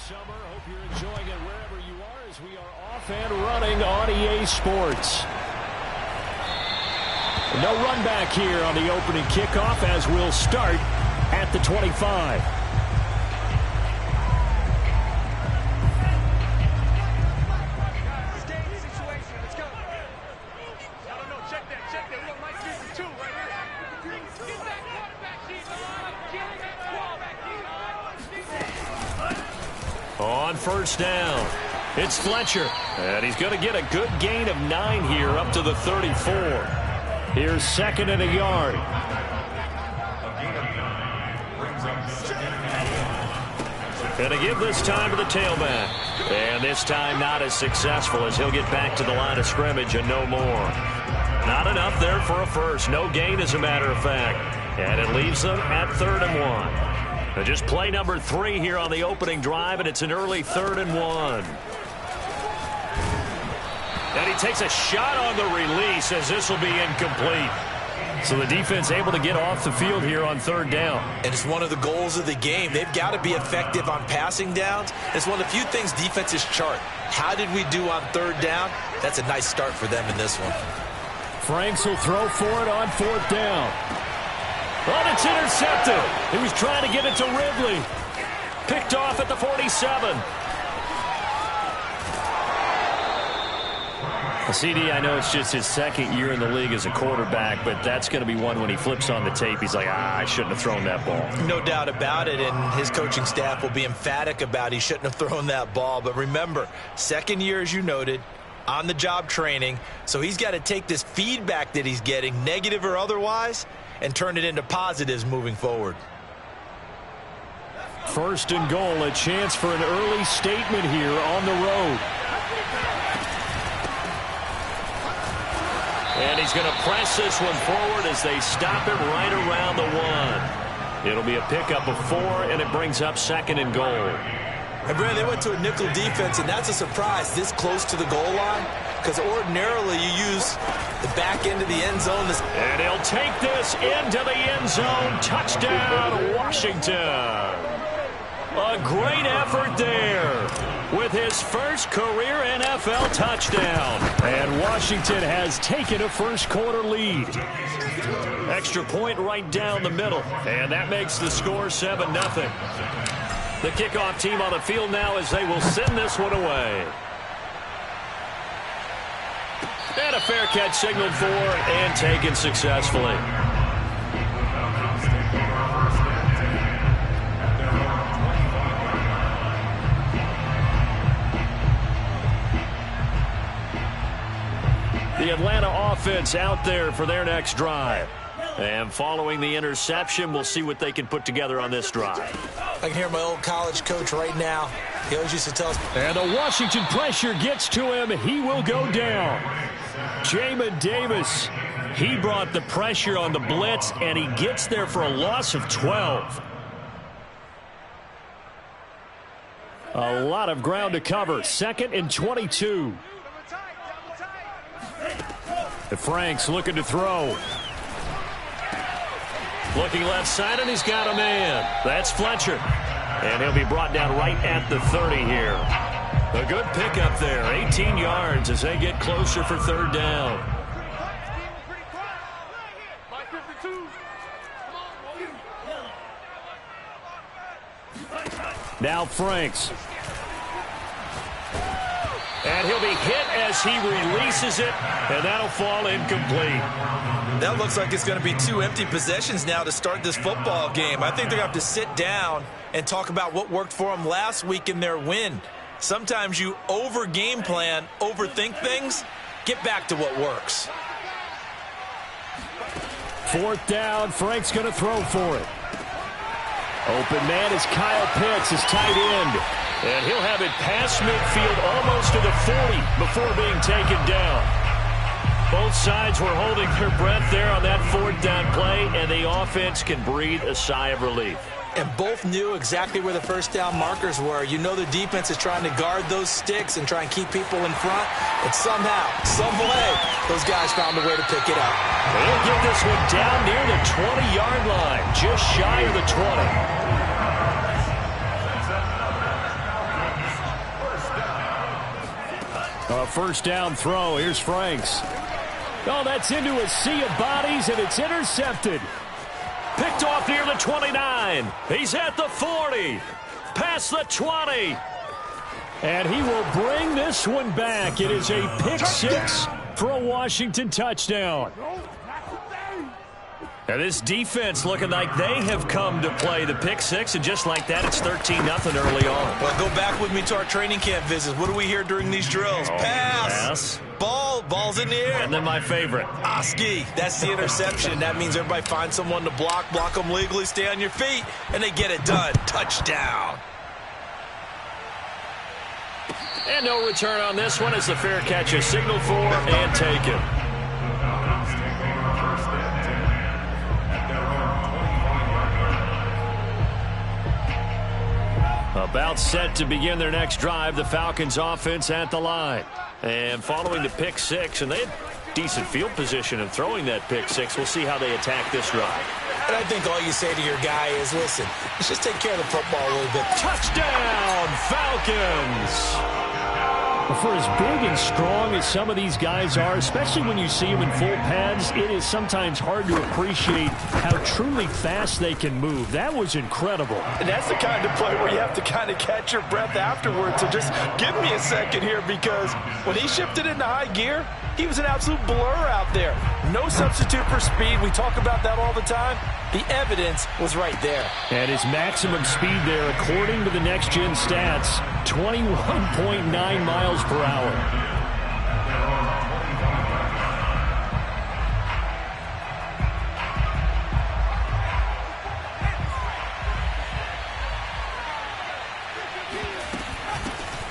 summer. Hope you're enjoying it wherever you are as we are off and running on EA Sports. No run back here on the opening kickoff as we'll start at the 25. On first down, it's Fletcher, and he's going to get a good gain of 9 here up to the 34. Here's second and a yard. And a give this time to the tailback. And this time not as successful as he'll get back to the line of scrimmage and no more. Not enough there for a first. No gain, as a matter of fact. And it leaves them at 3rd and 1. Just play number 3 here on the opening drive, and it's an early 3rd and 1. And he takes a shot on the release as this will be incomplete. So the defense able to get off the field here on 3rd down. And it's one of the goals of the game. They've got to be effective on passing downs. It's one of the few things defenses chart. How did we do on 3rd down? That's a nice start for them in this one. Franks will throw for it on 4th down. Oh, it's intercepted. He was trying to get it to Ridley. Picked off at the 47. CD, I know it's just his 2nd year in the league as a quarterback, but that's going to be one when he flips on the tape. He's like, I shouldn't have thrown that ball. No doubt about it, and his coaching staff will be emphatic about he shouldn't have thrown that ball. But remember, 2nd year, as you noted, on-the-job training, so he's got to take this feedback that he's getting, negative or otherwise, and turn it into positives moving forward. 1st and goal, a chance for an early statement here on the road. And he's going to press this one forward as they stop him right around the 1. It'll be a pickup of 4, and it brings up 2nd and goal. And Brad, they went to a nickel defense, and that's a surprise this close to the goal line, because ordinarily you use the back end of the end zone. And he'll take this into the end zone. Touchdown, Washington. A great effort there with his first career NFL touchdown. And Washington has taken a first-quarter lead. Extra point right down the middle, and that makes the score 7-0. The kickoff team on the field now as they will send this one away. And a fair catch signaled for and taken successfully. The Atlanta offense out there for their next drive. And following the interception, we'll see what they can put together on this drive. I can hear my old college coach right now. He always used to tell us. And the Washington pressure gets to him. He will go down. Jamin Davis, he brought the pressure on the blitz, and he gets there for a loss of 12. A lot of ground to cover. 2nd and 22. Franks looking to throw. Looking left side, and he's got a man. That's Fletcher. And he'll be brought down right at the 30 here. A good pickup there. 18 yards as they get closer for 3rd down. Now Franks. And he'll be hit as he releases it, and that'll fall incomplete. That looks like it's going to be 2 empty possessions now to start this football game. I think they're going to have to sit down and talk about what worked for them last week in their win. Sometimes you over-game plan, overthink things. Get back to what works. 4th down, Frank's going to throw for it. Open man is Kyle Pitts, his tight end. And he'll have it past midfield almost to the 40 before being taken down. Both sides were holding their breath there on that 4th down play, and the offense can breathe a sigh of relief. And both knew exactly where the first down markers were. You know the defense is trying to guard those sticks and try and keep people in front. And somehow, some way, those guys found a way to pick it up. They'll get this one down near the 20-yard line, just shy of the 20. A first down throw. Here's Franks. Oh, that's into a sea of bodies, and it's intercepted. Picked off near the 29. He's at the 40. Past the 20. And he will bring this one back. It is a pick six for a Washington touchdown. Now this defense looking like they have come to play the pick six, and just like that, it's 13-0 early on. Well, go back with me to our training camp visits. What do we hear during these drills? Pass. Ball's in the air. And then my favorite. Oski. That's the interception. That means everybody finds someone to block them legally, stay on your feet, and they get it done. Touchdown. And no return on this one as the fair catch is signaled for and taken. About set to begin their next drive, the Falcons offense at the line. And following the pick six, and they had decent field position in throwing that pick six. We'll see how they attack this drive. And I think all you say to your guy is, listen, let's just take care of the football a little bit. Touchdown, Falcons! For as big and strong as some of these guys are, especially when you see them in full pads, it is sometimes hard to appreciate how truly fast they can move. That was incredible. And that's the kind of play where you have to kind of catch your breath afterwards. So just give me a second here, because when he shifted into high gear, he was an absolute blur out there. No substitute for speed. We talk about that all the time. The evidence was right there. And his maximum speed there, according to the next-gen stats, 21.9 miles per hour.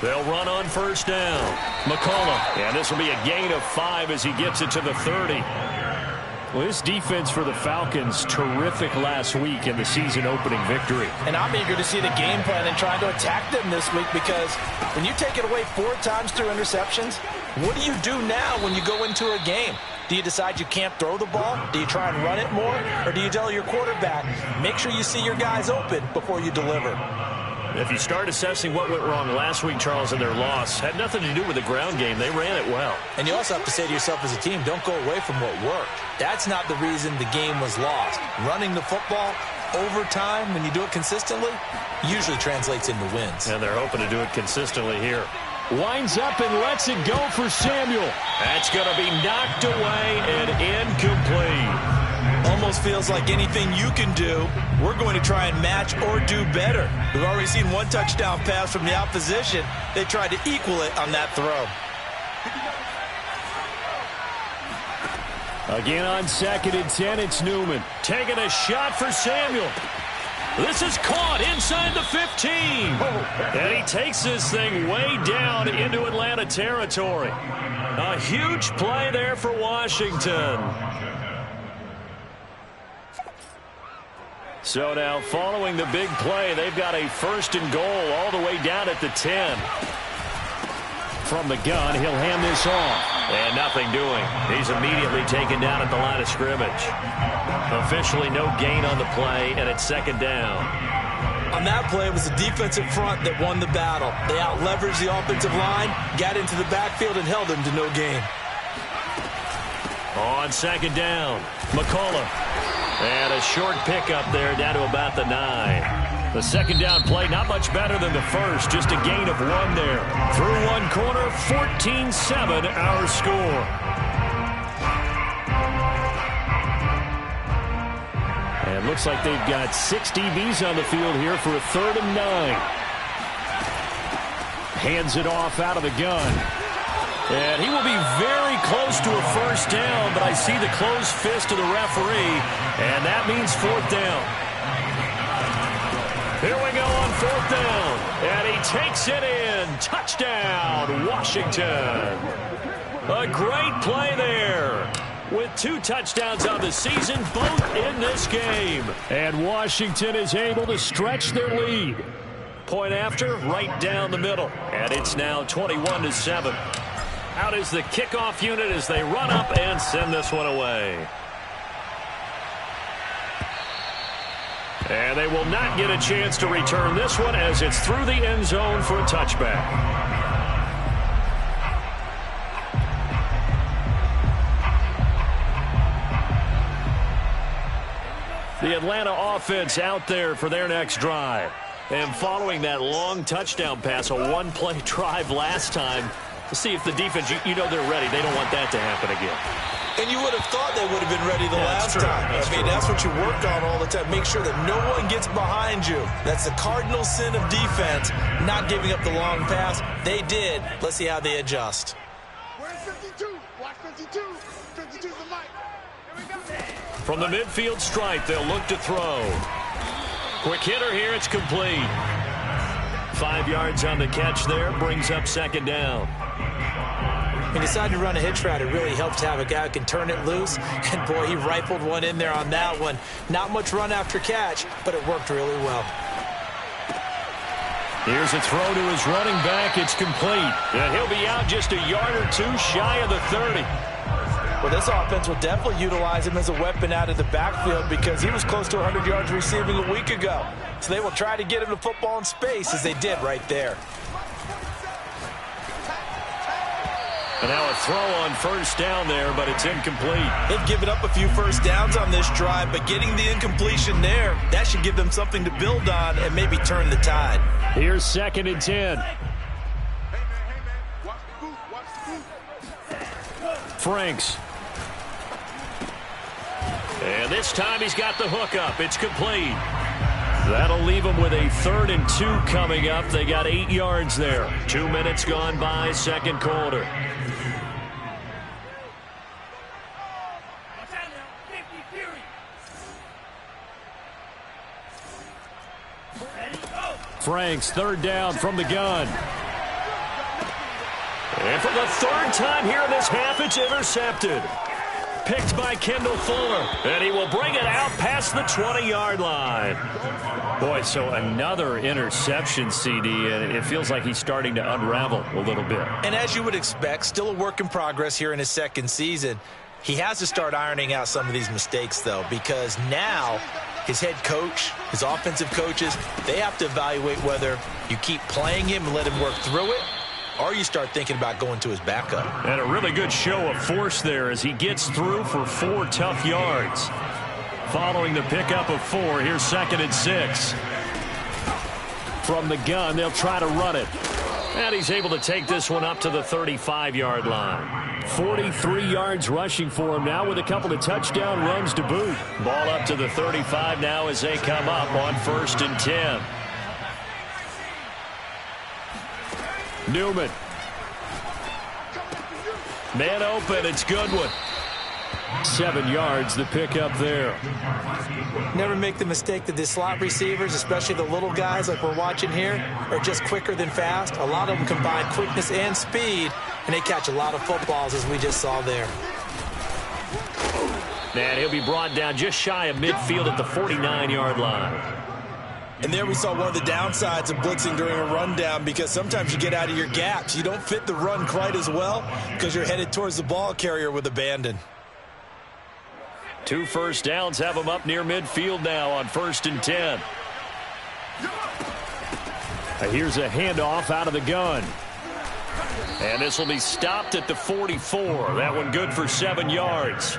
They'll run on first down. McCullough. And this will be a gain of 5 as he gets it to the 30. Well, this defense for the Falcons, terrific last week in the season-opening victory. And I'm eager to see the game plan and trying to attack them this week, because when you take it away 4 times through interceptions, what do you do now when you go into a game? Do you decide you can't throw the ball? Do you try and run it more? Or do you tell your quarterback, make sure you see your guys open before you deliver? If you start assessing what went wrong last week, Charles, in their loss, had nothing to do with the ground game. They ran it well. And you also have to say to yourself as a team, don't go away from what worked. That's not the reason the game was lost. Running the football over time, when you do it consistently, usually translates into wins. And they're hoping to do it consistently here. Winds up and lets it go for Samuel. That's going to be knocked away and incomplete. Almost feels like anything you can do, we're going to try and match or do better. We've already seen one touchdown pass from the opposition. They tried to equal it on that throw. Again on 2nd and 10, it's Newman. Taking a shot for Samuel. This is caught inside the 15. And he takes this thing way down into Atlanta territory. A huge play there for Washington. So now, following the big play, they've got a 1st and goal all the way down at the 10. From the gun, he'll hand this off. And nothing doing. He's immediately taken down at the line of scrimmage. Officially no gain on the play, and it's 2nd down. On that play, it was the defensive front that won the battle. They out-leveraged the offensive line, got into the backfield, and held them to no gain. On 2nd down, McCullough. And a short pickup there down to about the 9. The 2nd down play, not much better than the first. Just a gain of 1 there. Through one corner, 14-7 our score. And looks like they've got 6 DBs on the field here for a 3rd and 9. Hands it off out of the gun. And he will be very close to a 1st down, but I see the closed fist of the referee, and that means 4th down. Here we go on 4th down, and he takes it in. Touchdown, Washington. A great play there, with 2 touchdowns on the season, both in this game. And Washington is able to stretch their lead. Point after, right down the middle, and it's now 21-7. Out is the kickoff unit as they run up and send this one away. And they will not get a chance to return this one as it's through the end zone for a touchback. The Atlanta offense out there for their next drive. And following that long touchdown pass, a one-play drive last time, to see if the defense, you know they're ready. They don't want that to happen again. And you would have thought they would have been ready the last time. That's what you work on all the time. Make sure that no one gets behind you. That's the cardinal sin of defense, not giving up the long pass. They did. Let's see how they adjust. Where's 52? Watch 52. 52's the mic. Here we go. From the midfield stripe, they'll look to throw. Quick hitter here. It's complete. 5 yards on the catch there. Brings up second down. He decided to run a hitch route. It really helps to have a guy who can turn it loose. And, boy, he rifled one in there on that one. Not much run after catch, but it worked really well. Here's a throw to his running back. It's complete. And he'll be out just a yard or two shy of the 30. Well, this offense will definitely utilize him as a weapon out of the backfield because he was close to 100 yards receiving a week ago. So they will try to get him the football in space as they did right there. And now a throw on first down there, but it's incomplete. They've given up a few first downs on this drive, but getting the incompletion there, that should give them something to build on and maybe turn the tide. Here's 2nd and 10. Hey, man. Watch the boot. Watch the boot. Franks. And this time he's got the hook up. It's complete. That'll leave them with a 3rd and 2 coming up. They got 8 yards there. 2 minutes gone by, second quarter. Franks, 3rd down from the gun. And for the 3rd time here in this half, it's intercepted. Picked by Kendall Fuller. And he will bring it out past the 20-yard line. Boy, so another interception, CD, and it feels like he's starting to unravel a little bit. And as you would expect, still a work in progress here in his second season. He has to start ironing out some of these mistakes, though, because now his head coach, his offensive coaches, they have to evaluate whether you keep playing him and let him work through it, or you start thinking about going to his backup. And a really good show of force there as he gets through for 4 tough yards. Following the pickup of 4, here's 2nd and 6. From the gun, they'll try to run it. And he's able to take this one up to the 35-yard line. 43 yards rushing for him now with a couple of touchdown runs to boot. Ball up to the 35 now as they come up on 1st and 10. Newman. Man open, it's Goodwin. 7 yards, the pickup there. Never make the mistake that the slot receivers, especially the little guys like we're watching here, are just quicker than fast. A lot of them combine quickness and speed, and they catch a lot of footballs, as we just saw there. And he'll be brought down just shy of midfield at the 49-yard line. And there we saw one of the downsides of blitzing during a rundown, because sometimes you get out of your gaps. You don't fit the run quite as well because you're headed towards the ball carrier with abandon. 2 first downs have him up near midfield now on 1st and 10. Here's a handoff out of the gun. And this will be stopped at the 44. That one good for 7 yards.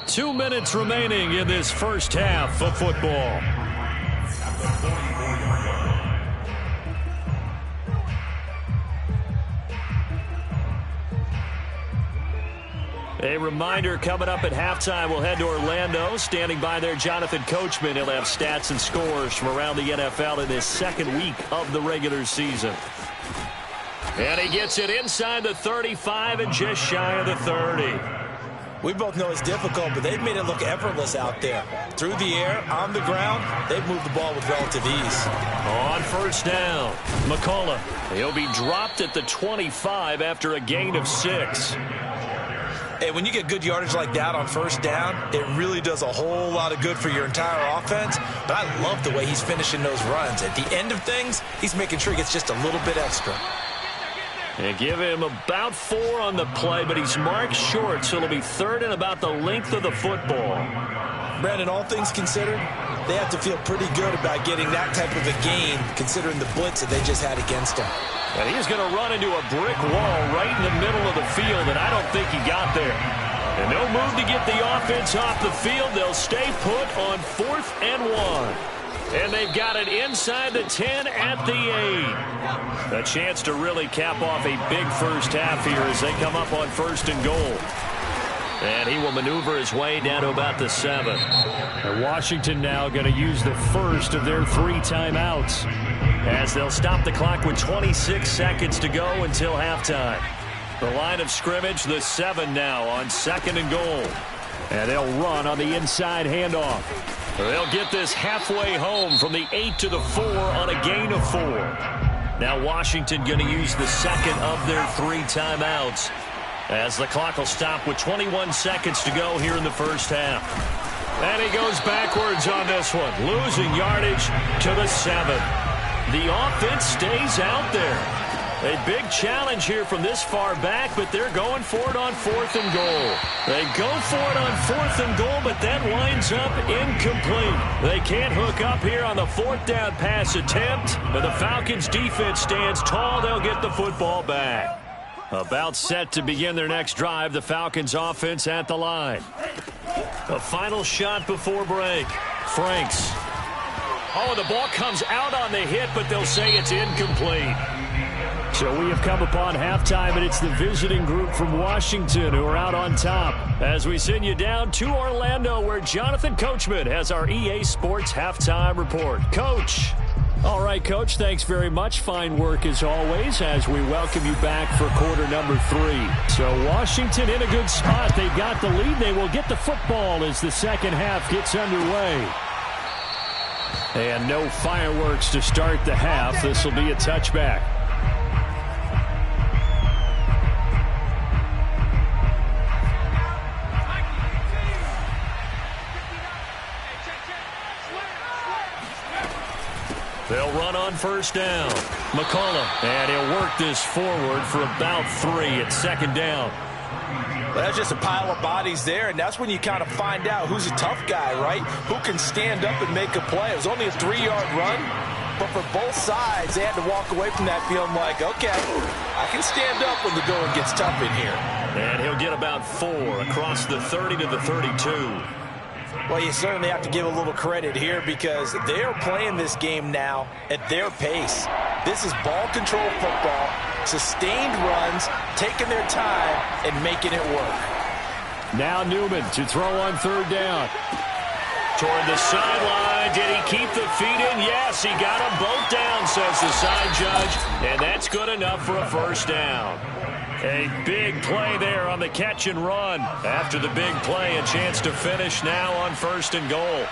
2 minutes remaining in this first half of football. A reminder, coming up at halftime, we'll head to Orlando. Standing by there, Jonathan Coachman. He'll have stats and scores from around the NFL in his second week of the regular season. And he gets it inside the 35 and just shy of the 30. We both know it's difficult, but they've made it look effortless out there. Through the air, on the ground, they've moved the ball with relative ease. On first down, McCullough. He'll be dropped at the 25 after a gain of 6. Hey, when you get good yardage like that on first down, it really does a whole lot of good for your entire offense. But I love the way he's finishing those runs. At the end of things, he's making sure he gets just a little bit extra. And give him about 4 on the play, but he's marked short, so it'll be 3rd and about the length of the football. Brandon, all things considered, they have to feel pretty good about getting that type of a gain, considering the blitz that they just had against him. And he's going to run into a brick wall right in the middle of the field, and I don't think he got there. And no move to get the offense off the field. They'll stay put on 4th and 1. And they've got it inside the 10 at the 8. A chance to really cap off a big first half here as they come up on 1st and goal. And he will maneuver his way down to about the 7. And Washington now going to use the first of their 3 timeouts as they'll stop the clock with 26 seconds to go until halftime. The line of scrimmage, the 7 now on 2nd and goal. And they'll run on the inside handoff. They'll get this halfway home from the 8 to the 4 on a gain of 4. Now Washington going to use the second of their 3 timeouts as the clock will stop with 21 seconds to go here in the first half. And he goes backwards on this one, losing yardage to the 7. The offense stays out there. A big challenge here from this far back, but they're going for it on 4th and goal. They go for it on 4th and goal, but that winds up incomplete. They can't hook up here on the 4th down pass attempt, but the Falcons defense stands tall. They'll get the football back. About set to begin their next drive, the Falcons offense at the line. A final shot before break. Franks. Oh, the ball comes out on the hit, but they'll say it's incomplete. So we have come upon halftime, and it's the visiting group from Washington who are out on top as we send you down to Orlando, where Jonathan Coachman has our EA Sports halftime report. Coach. All right, Coach, thanks very much. Fine work as always as we welcome you back for quarter number 3. So Washington in a good spot. They've got the lead. They will get the football as the second half gets underway. And no fireworks to start the half. This will be a touchback. They'll run on 1st down. McCullough, and he'll work this forward for about 3 at 2nd down. Well, that's just a pile of bodies there, and that's when you kind of find out who's a tough guy, right? Who can stand up and make a play. It was only a 3-yard run, but for both sides, they had to walk away from that feeling like, okay, I can stand up when the going gets tough in here. And he'll get about 4 across the 30 to the 32. Well, you certainly have to give a little credit here because they're playing this game now at their pace. This is ball control football, sustained runs, taking their time, and making it work. Now Newman to throw on 3rd down. Toward the sideline. Did he keep the feet in? Yes, he got them both down, says the side judge. And that's good enough for a 1st down. A big play there on the catch and run. After the big play, a chance to finish now on 1st and goal.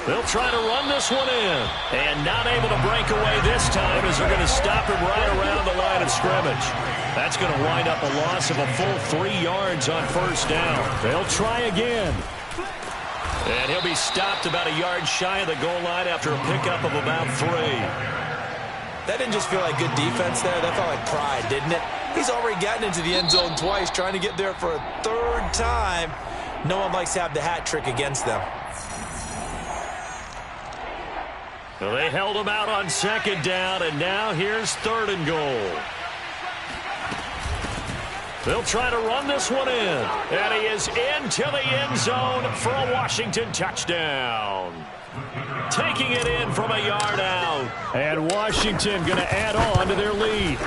They'll try to run this one in. And not able to break away this time as they're going to stop him right around the line of scrimmage. That's going to wind up a loss of a full 3 yards on 1st down. They'll try again. And he'll be stopped about a yard shy of the goal line after a pickup of about 3. That didn't just feel like good defense there. That felt like pride, didn't it? He's already gotten into the end zone twice, trying to get there for a 3rd time. No one likes to have the hat trick against them. Well, they held him out on 2nd down, and now here's 3rd and goal. They'll try to run this one in. And he is into the end zone for a Washington touchdown. Taking it in from a yard out. And Washington going to add on to their lead.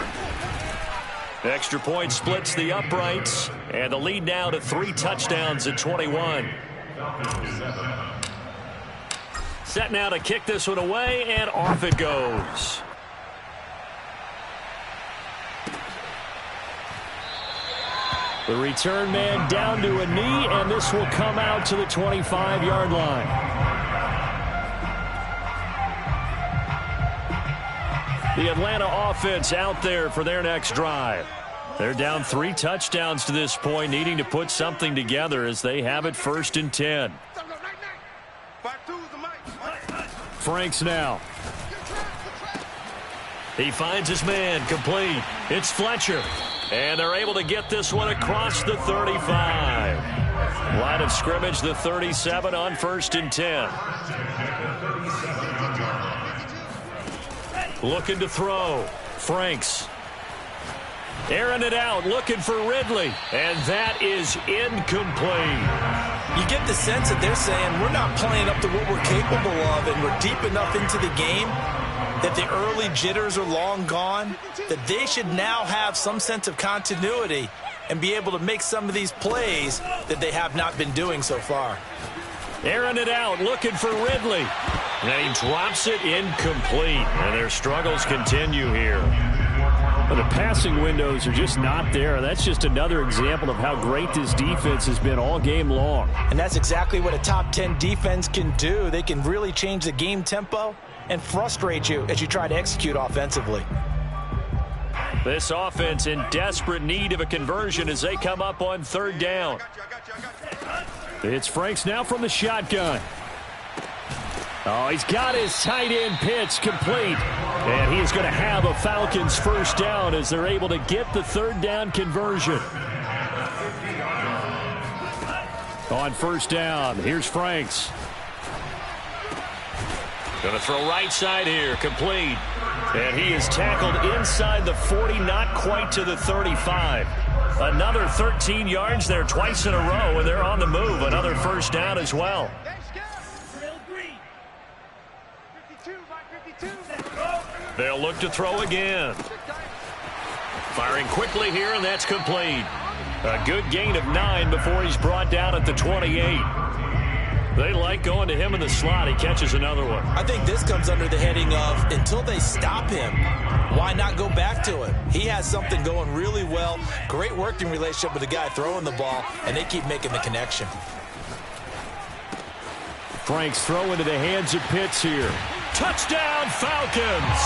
Extra point splits the uprights. And the lead now to 3 touchdowns at 21. Set now to kick this one away, and off it goes. The return man down to a knee, and this will come out to the 25-yard line. The Atlanta offense out there for their next drive. They're down 3 touchdowns to this point, needing to put something together as they have it 1st and 10. Franks now. He finds his man, complete. It's Fletcher. And they're able to get this one across the 35. Line of scrimmage, the 37 on 1st and 10. Looking to throw. Franks. Airing it out, looking for Ridley. And that is incomplete. You get the sense that they're saying we're not playing up to what we're capable of, and we're deep enough into the game that the early jitters are long gone, that they should now have some sense of continuity and be able to make some of these plays that they have not been doing so far. Airing it out, looking for Ridley. And he drops it incomplete. And their struggles continue here. Well, the passing windows are just not there. That's just another example of how great this defense has been all game long. And that's exactly what a top 10 defense can do. They can really change the game tempo and frustrate you as you try to execute offensively. This offense in desperate need of a conversion as they come up on third down. It's Franks now from the shotgun. Oh, he's got his tight end pitch complete. And he's going to have a Falcons first down as they're able to get the third down conversion. On first down, here's Franks. Going to throw right side here, complete. And he is tackled inside the 40, not quite to the 35. Another 13 yards there twice in a row, and they're on the move. Another first down as well. They'll look to throw again. Firing quickly here, and that's complete. A good gain of 9 before he's brought down at the 28. They like going to him in the slot. He catches another one. I think this comes under the heading of until they stop him, why not go back to him? He has something going really well. Great working relationship with the guy throwing the ball, and they keep making the connection. Franks throw into the hands of Pitts here. Touchdown, Falcons!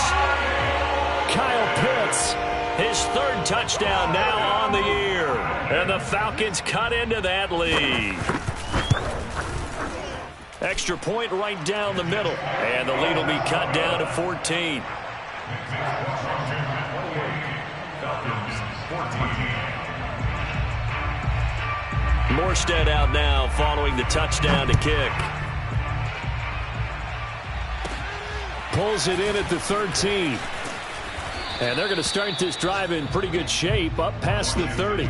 Kyle Pitts. His third touchdown now on the year. And the Falcons cut into that lead. Extra point right down the middle. And the lead will be cut down to 14. Morstead out now following the touchdown to kick. Pulls it in at the 13. And they're going to start this drive in pretty good shape up past the 30.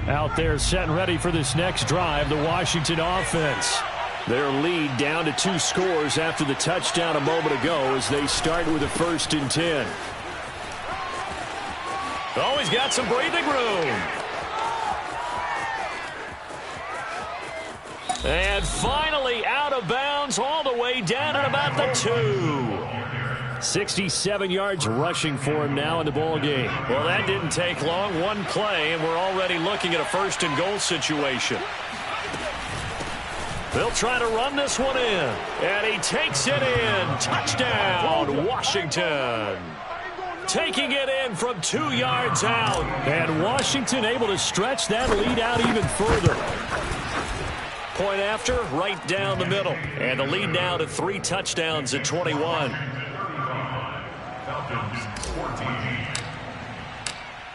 Out there set and ready for this next drive, the Washington offense. Their lead down to 2 scores after the touchdown a moment ago as they start with a 1st and 10. Oh, he's got some breathing room. And finally out of bounds all the way down at about the 2. 67 yards rushing for him now in the ball game. Well, that didn't take long. One play, and we're already looking at a 1st and goal situation. They'll try to run this one in. And he takes it in. Touchdown, Washington. Taking it in from 2 yards out. And Washington able to stretch that lead out even further. Point after, right down the middle. And the lead now to 3 touchdowns at 21.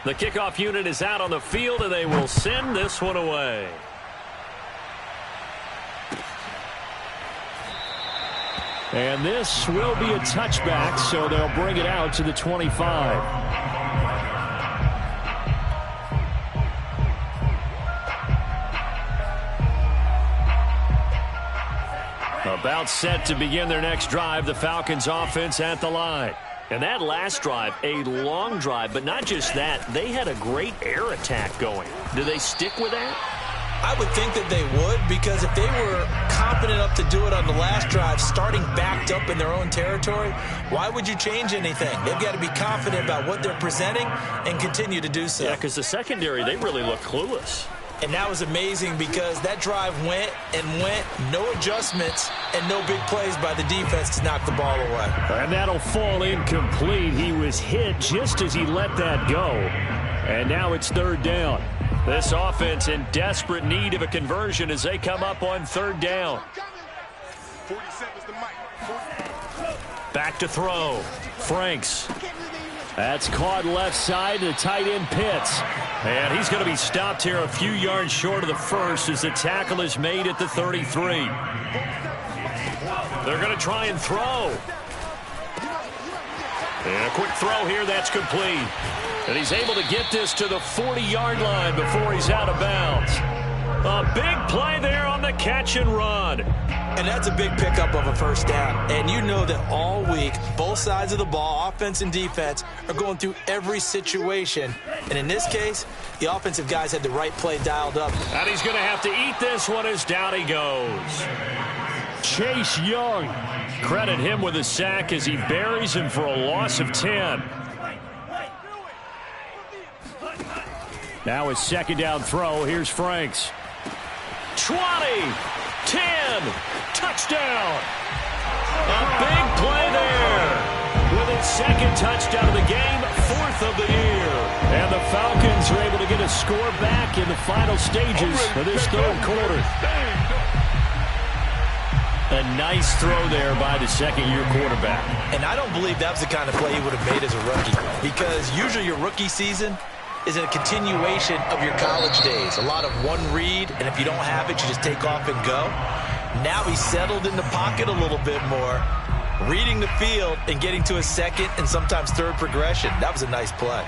The kickoff unit is out on the field, and they will send this one away. And this will be a touchback, so they'll bring it out to the 25. About set to begin their next drive, the Falcons offense at the line. And that last drive, a long drive, but not just that. They had a great air attack going. Do they stick with that? I would think that they would, because if they were confident enough to do it on the last drive, starting backed up in their own territory, why would you change anything? They've got to be confident about what they're presenting and continue to do so. Yeah, because the secondary, they really look clueless. And that was amazing because that drive went and went, no adjustments, and no big plays by the defense to knock the ball away. And that'll fall incomplete. He was hit just as he let that go. And now it's 3rd down. This offense in desperate need of a conversion as they come up on 3rd down. 40 seconds to Mike. Back to throw. Franks. That's caught left side to tight end Pitts. And he's going to be stopped here a few yards short of the first as the tackle is made at the 33. They're going to try and throw. And a quick throw here, that's complete. And he's able to get this to the 40-yard line before he's out of bounds. A big play there on the catch and run. And that's a big pickup of a first down. And you know that all week, both sides of the ball, offense and defense, are going through every situation. And in this case, the offensive guys had the right play dialed up. And he's going to have to eat this one as down he goes. Chase Young. Credit him with a sack as he buries him for a loss of 10. Now his second down throw. Here's Franks. 20, 10, touchdown. A big play there. With his second touchdown of the game, fourth of the year. And the Falcons are able to get a score back in the final stages of this third quarter. A nice throw there by the second-year quarterback. And I don't believe that was the kind of play he would have made as a rookie. Because usually your rookie season is a continuation of your college days. A lot of one read, and if you don't have it, you just take off and go. Now he's settled in the pocket a little bit more, reading the field and getting to a second and sometimes third progression. That was a nice play.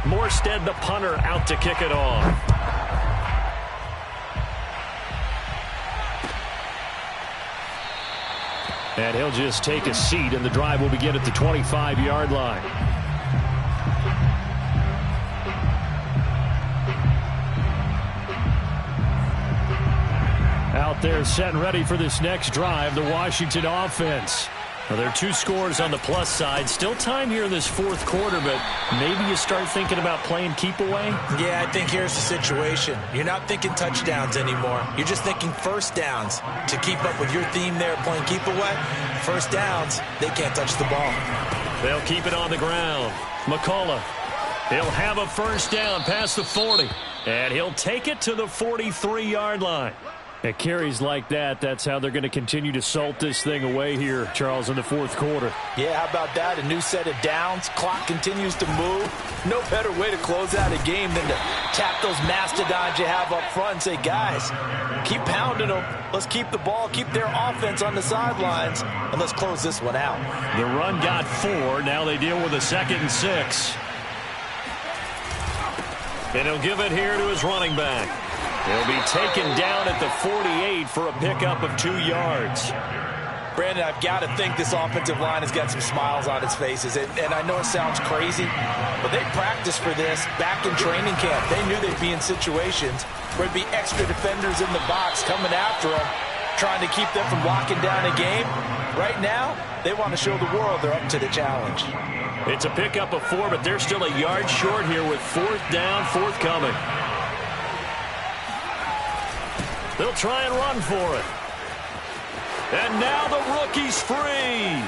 Morstead, the punter, out to kick it off. And he'll just take a seat, and the drive will begin at the 25-yard line. Out there set and ready for this next drive, the Washington offense. Well, there are two scores on the plus side. Still time here in this fourth quarter, but maybe you start thinking about playing keep away? Yeah, I think here's the situation. You're not thinking touchdowns anymore. You're just thinking first downs. To keep up with your theme there, playing keep away, first downs, they can't touch the ball. They'll keep it on the ground. McCullough, he'll have a first down past the 40, and he'll take it to the 43-yard line. At carries like that, that's how they're going to continue to salt this thing away here, Charles, in the fourth quarter. Yeah, how about that? A new set of downs. Clock continues to move. No better way to close out a game than to tap those mastodons you have up front and say, guys, keep pounding them. Let's keep the ball, keep their offense on the sidelines, and let's close this one out. The run got 4. Now they deal with a 2nd and 6. And he'll give it here to his running back. He'll be taken down at the 48 for a pickup of 2 yards. Brandon, I've got to think this offensive line has got some smiles on its faces. And I know it sounds crazy, but they practiced for this back in training camp. They knew they'd be in situations where there'd be extra defenders in the box coming after them, trying to keep them from locking down a game. Right now, they want to show the world they're up to the challenge. It's a pickup of 4, but they're still a yard short here with fourth down, forthcoming. They'll try and run for it. And now the rookie's free.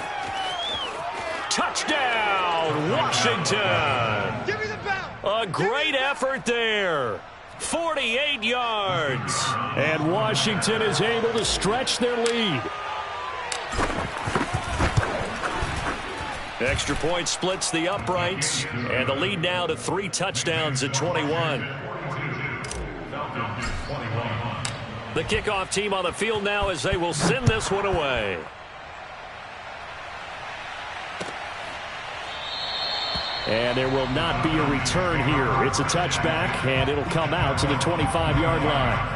Touchdown, Washington. Give me the ball. A great effort there. 48 yards. And Washington is able to stretch their lead. Extra point splits the uprights. And the lead now to 3 touchdowns at 21. The kickoff team on the field now as they will send this one away. And there will not be a return here. It's a touchback, and it'll come out to the 25-yard line.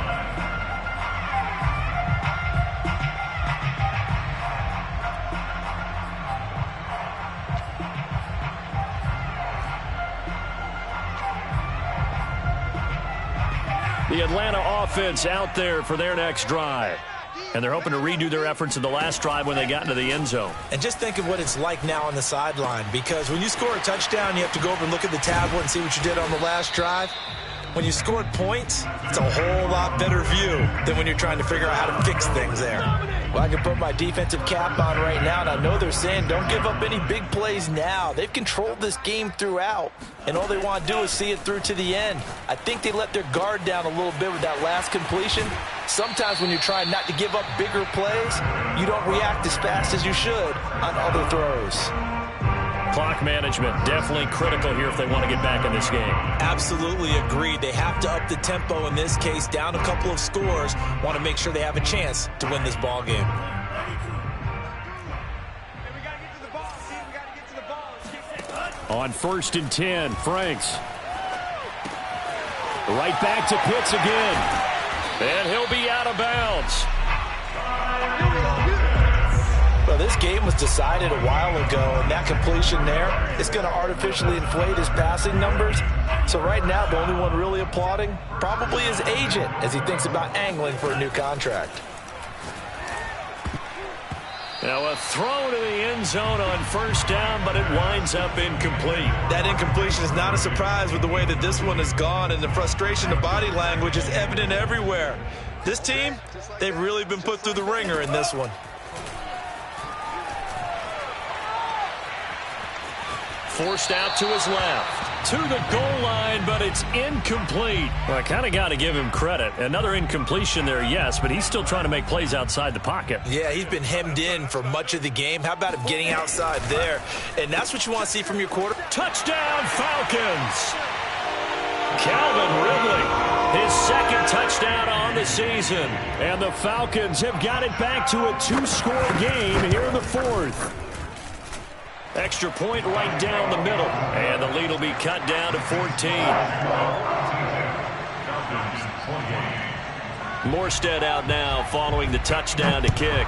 The Atlanta offense out there for their next drive. And they're hoping to redo their efforts in the last drive when they got into the end zone. And just think of what it's like now on the sideline, because when you score a touchdown, you have to go over and look at the tablet and see what you did on the last drive. When you scored points, it's a whole lot better view than when you're trying to figure out how to fix things there. Well, I can put my defensive cap on right now, and I know they're saying don't give up any big plays now. They've controlled this game throughout, and all they want to do is see it through to the end. I think they let their guard down a little bit with that last completion. Sometimes when you're trying not to give up bigger plays, you don't react as fast as you should on other throws. Clock management, definitely critical here if they want to get back in this game. Absolutely agreed. They have to up the tempo in this case, down a couple of scores. Want to make sure they have a chance to win this ball game. On 1st and 10, Franks. Right back to Pitts again. And he'll be out of bounds. Well, this game was decided a while ago, and that completion there is going to artificially inflate his passing numbers. So right now, the only one really applauding probably his agent as he thinks about angling for a new contract. Now a throw to the end zone on 1st down, but it winds up incomplete. That incompletion is not a surprise with the way that this one has gone, and the frustration of body language is evident everywhere. This team, they've really been put through the ringer in this one. Forced out to his left. To the goal line, but it's incomplete. Well, I kind of got to give him credit. Another incompletion there, yes, but he's still trying to make plays outside the pocket. Yeah, he's been hemmed in for much of the game. How about him getting outside there? And that's what you want to see from your quarterback. Touchdown, Falcons! Calvin Ridley, his 2nd touchdown on the season. And the Falcons have got it back to a 2-score game here in the 4th. Extra point right down the middle. And the lead will be cut down to 14. Morstead out now following the touchdown to kick.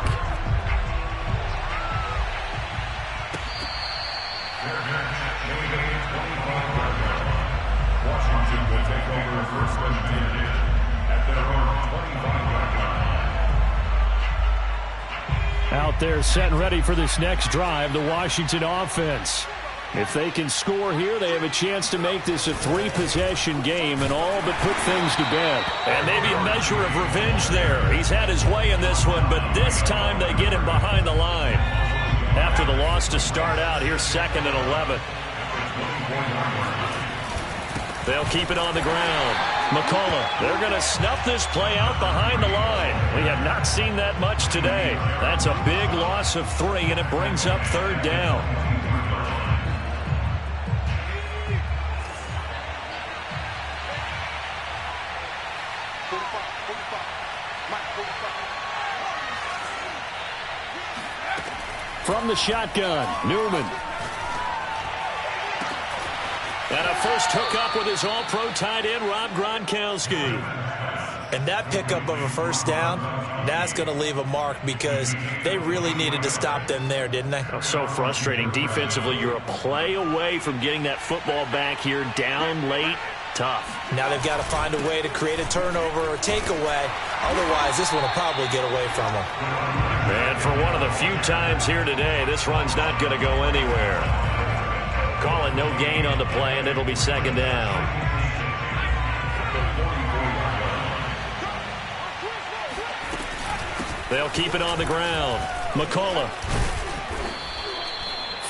Washington will take over 1st and 10 at their own 25-yard line. Out there set and ready for this next drive, the Washington offense. If they can score here, they have a chance to make this a 3-possession game and all but put things to bed. And maybe a measure of revenge there. He's had his way in this one, but this time they get him behind the line. After the loss to start out, here's 2nd and 11. They'll keep it on the ground. McCullough, they're going to snuff this play out behind the line. We have not seen that much today. That's a big loss of 3, and it brings up 3rd down. From the shotgun, Newman. And a first hookup with his all-pro tight end, Rob Gronkowski. And that pickup of a 1st down, that's going to leave a mark because they really needed to stop them there, didn't they? Oh, so frustrating. Defensively, you're a play away from getting that football back here down late. Tough. Now they've got to find a way to create a turnover or takeaway. Otherwise, this one will probably get away from them. And for one of the few times here today, this run's not going to go anywhere. Call it no gain on the play, and it'll be 2nd down. They'll keep it on the ground. McCullough.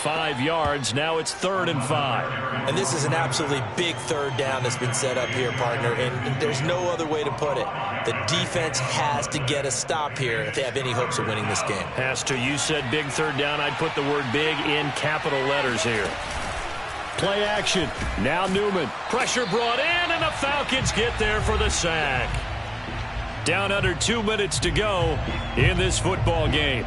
5 yards. Now it's 3rd and 5. And this is an absolutely big 3rd down that's been set up here, partner, and there's no other way to put it. The defense has to get a stop here if they have any hopes of winning this game. Has to. You said big 3rd down. I'd put the word big in capital letters here. Play action. Now Newman. Pressure brought in, and the Falcons get there for the sack. Down under 2 minutes to go in this football game.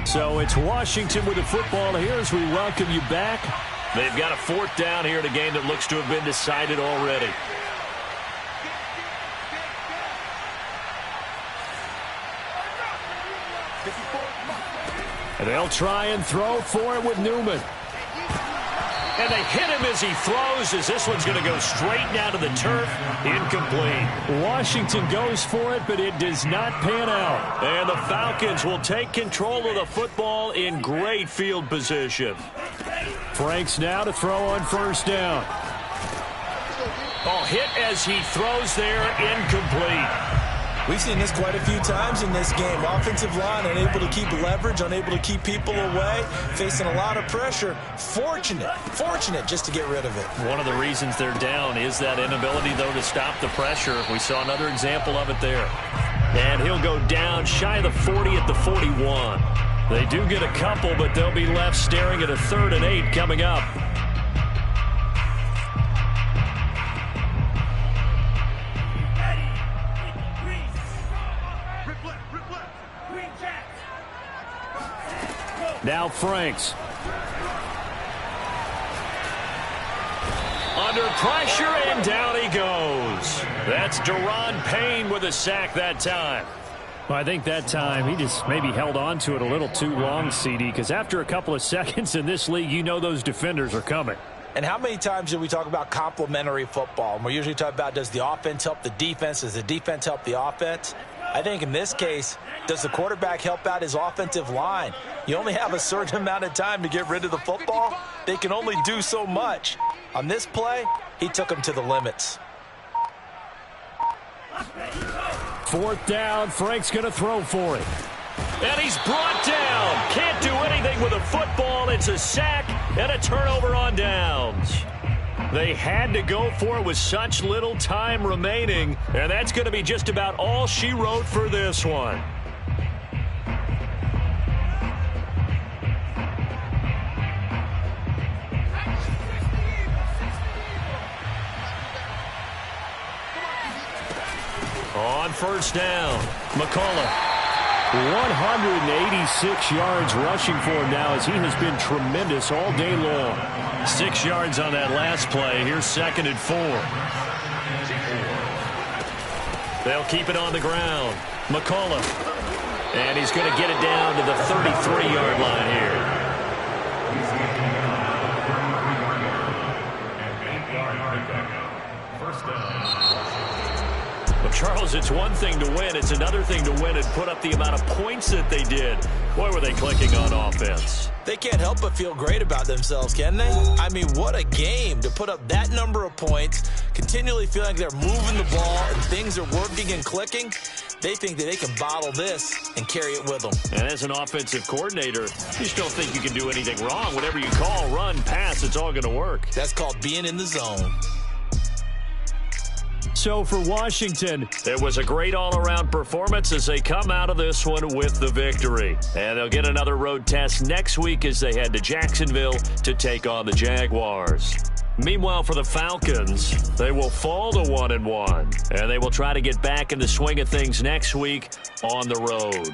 So it's Washington with the football here as we welcome you back. They've got a 4th down here in a game that looks to have been decided already. And they'll try and throw for it with Newman. And they hit him as he throws, as this one's going to go straight down to the turf. Incomplete. Washington goes for it, but it does not pan out. And the Falcons will take control of the football in great field position. Franks now to throw on 1st down. Oh, hit as he throws there, incomplete. We've seen this quite a few times in this game. Offensive line unable to keep leverage, unable to keep people away, facing a lot of pressure. Fortunate just to get rid of it. One of the reasons they're down is that inability, though, to stop the pressure. We saw another example of it there. And he'll go down shy of the 40 at the 41. They do get a couple, but they'll be left staring at a 3rd and 8 coming up. Now Franks. Under pressure, and down he goes. That's Deron Payne with a sack that time. Well, I think that time he just maybe held on to it a little too long, CD, because after a couple of seconds in this league, you know those defenders are coming. And how many times do we talk about complementary football? And we're usually talking about, does the offense help the defense? Does the defense help the offense? I think in this case, does the quarterback help out his offensive line? You only have a certain amount of time to get rid of the football. They can only do so much. On this play, he took them to the limits. 4th down, Frank's going to throw for it. And he's brought down. Can't do anything with a football. It's a sack and a turnover on downs. They had to go for it with such little time remaining, and that's going to be just about all she wrote for this one. On 1st down, McCullough. 186 yards rushing for him now as he has been tremendous all day long. 6 yards on that last play. Here's 2nd and 4. They'll keep it on the ground. McCullough. And he's going to get it down to the 33-yard line here. First down. Well, Charles, it's one thing to win. It's another thing to win and put up the amount of points that they did. Boy, were they clicking on offense. They can't help but feel great about themselves, can they? I mean, what a game to put up that number of points, continually feeling like they're moving the ball and things are working and clicking. They think that they can bottle this and carry it with them. And as an offensive coordinator, you just don't think you can do anything wrong. Whatever you call, run, pass, it's all going to work. That's called being in the zone. So for Washington, it was a great all-around performance as they come out of this one with the victory. And they'll get another road test next week as they head to Jacksonville to take on the Jaguars. Meanwhile, for the Falcons, they will fall to 1-1, and they will try to get back in the swing of things next week on the road.